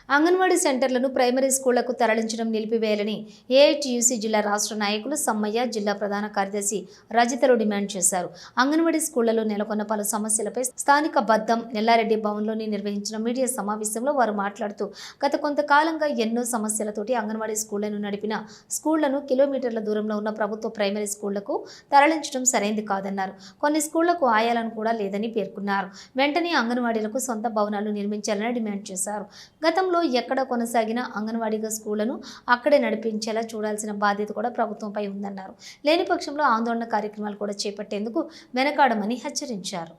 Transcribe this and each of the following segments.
Anganwadi సెంటర్లను primary స్కూళ్లకు తరలించడం నిలిపివేయాలని AITUC జిల్లా రాష్ట్ర నాయకులు సమ్మయ్య, జిల్లా ప్రధాన కార్యదర్శి రజితలు డిమాండ్ చేశారు. అంగన్వాడీ స్కూళ్లలో నెలకొన్న పలు సమస్యలపై స్థానిక బద్దం నెల్లారెడ్డి భవన్లోని నిర్వహించిన మీడియా సమావేశంలో వారు మాట్లాడుతూ గత కొంతకాలంగా ఎన్నో సమస్యలతోటి అంగన్వాడీ స్కూళ్లను నడిపిన స్కూళ్లను కిలోమీటర్ల దూరంలో ఉన్న ప్రభుత్వ ప్రైమరీ స్కూళ్లకు తరలించడం సరైంది కాదన్నారు. కొన్ని స్కూళ్లకు ఆయాలను కూడా లేదని పేర్కొన్నారు. వెంటనే అంగన్వాడీలకు సొంత భవనాలు నిర్మించాలని డిమాండ్ చేశారు. గతంలో ఎక్కడ కొనసాగిన అంగన్వాడీగా స్కూళ్లను అక్కడే నడిపించేలా చూడాల్సిన బాధ్యత కూడా ప్రభుత్వంపై ఉందన్నారు. లేని పక్షంలో ఆందోళన కార్యక్రమాలు కూడా చేపట్టేందుకు వెనకాడమని హెచ్చరించారు.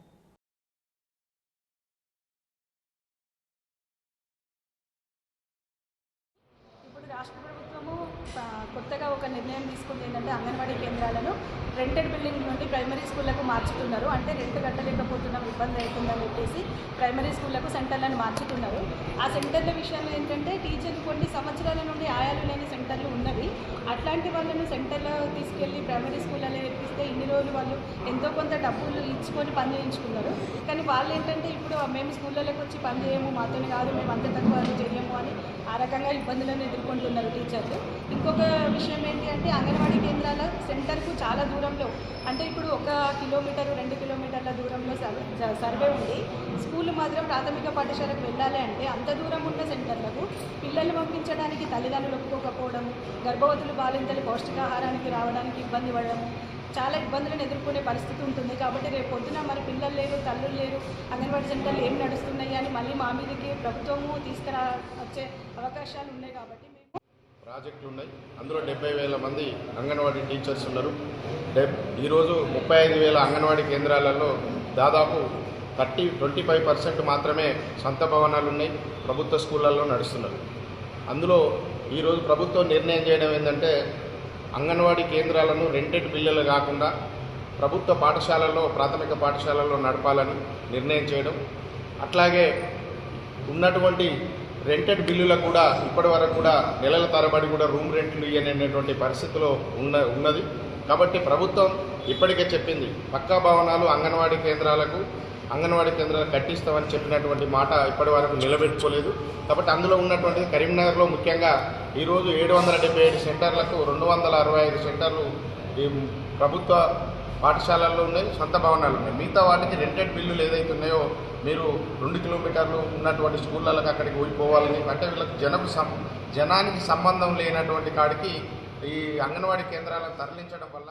ఇప్పుడు రాష్ట్ర ప్రభుత్వము కొత్తగా ఒక నిర్ణయం తీసుకుంది ఏంటంటే అంగన్వాడీ కేంద్రాలను రెంటెడ్ బిల్డింగ్ నుండి ప్రైమరీ స్కూళ్లకు మార్చుతున్నారు. అంటే రెంట్ కట్టలేకపోతున్నాం, ఇబ్బంది అవుతుందని చెప్పేసి ప్రైమరీ స్కూళ్లకు సెంటర్లను మార్చుతున్నారు. ఆ సెంటర్ల విషయంలో ఏంటంటే టీచర్లు కొన్ని సంవత్సరాల నుండి ఆయాలు లేని సెంటర్లు ఉన్నవి. అట్లాంటి వాళ్ళను సెంటర్లో తీసుకెళ్ళి ప్రైమరీ స్కూళ్ళలో నేర్పిస్తే ఇన్ని రోజులు వాళ్ళు ఎంతో కొంత డబ్బులు ఇచ్చుకొని పని చేయించుకున్నారు. కానీ వాళ్ళు ఏంటంటే ఇప్పుడు మేము స్కూళ్ళలోకి వచ్చి పని చేయము, మాతోనే కాదు, మేము అంత తక్కువ చేయము అని ఆ రకంగా ఇబ్బందులను ఎదుర్కొంటున్నారు టీచర్లు. ఇంకొక విషయం ఏంటి అంటే అంగన్వాడీ కేంద్రాల సెంటర్కు చాలా దూరంలో, అంటే ఇప్పుడు 1 కిలోమీటర్ 2 కిలోమీటర్ల దూరంలో సర్వే ఉంది. స్కూల్ మాత్రం ప్రాథమిక పాఠశాలకు వెళ్ళాలి అంటే అంత దూరం ఉన్న సెంటర్లకు పిల్లల్ని పంపించడానికి తల్లిదండ్రులు ఒప్పుకోకపోవడం, గర్భవతులు బాలింతలు పౌష్టికాహారానికి రావడానికి ఇబ్బంది పడడం, చాలా ఇబ్బందులను ఎదుర్కొనే పరిస్థితి ఉంటుంది. కాబట్టి రేపు పొద్దున మరి పిల్లలు లేరు, తల్లులు లేరు, అంగన్వాడీ సెంటర్లు ఏం నడుస్తున్నాయి అని మళ్ళీ మా మీదకి ప్రభుత్వము వచ్చే అవకాశాలు ఉన్నాయి. కాబట్టి ప్రాజెక్టులు ఉన్నాయి. అందులో 70,000 మంది అంగన్వాడీ టీచర్స్ ఉన్నారు. ఈరోజు 35,000 అంగన్వాడీ కేంద్రాలలో దాదాపు 25% మాత్రమే సొంత భవనాలు ఉన్నాయి, ప్రభుత్వ స్కూళ్ళల్లో నడుస్తున్నారు. అందులో ఈరోజు ప్రభుత్వం నిర్ణయం చేయడం ఏంటంటే అంగన్వాడీ కేంద్రాలను రెంటెడ్ బిల్లులు కాకుండా ప్రభుత్వ పాఠశాలల్లో, ప్రాథమిక పాఠశాలల్లో నడపాలని నిర్ణయం చేయడం. అట్లాగే ఉన్నటువంటి రెంటెడ్ బిల్లులకు కూడా ఇప్పటి వరకు కూడా నెలల తరబడి కూడా రూమ్ రెంట్లు ఇవ్వనటువంటి పరిస్థితిలో ఉన్నది. కాబట్టి ప్రభుత్వం ఇప్పటికే చెప్పింది, పక్కా భవనాలు అంగన్వాడీ కేంద్రాలు కట్టిస్తామని చెప్పినటువంటి మాట ఇప్పటి వరకు నిలబెట్టుకోలేదు. కాబట్టి అందులో ఉన్నటువంటిది కరీంనగర్లో ముఖ్యంగా ఈరోజు 777 సెంటర్లకు 265 సెంటర్లు ఈ ప్రభుత్వ పాఠశాలల్లో ఉన్నాయి, సొంత భవనాలు ఉన్నాయి. మిగతా వాటికి రెంటెడ్ బిల్లులు ఏదైతే ఉన్నాయో మీరు 2 కిలోమీటర్లు ఉన్నటువంటి స్కూళ్ళకి అక్కడికి పోవాలని, అంటే వీళ్ళకి జనానికి సంబంధం లేనటువంటి కాడికి ఈ అంగన్వాడీ కేంద్రాలను తరలించడం వల్ల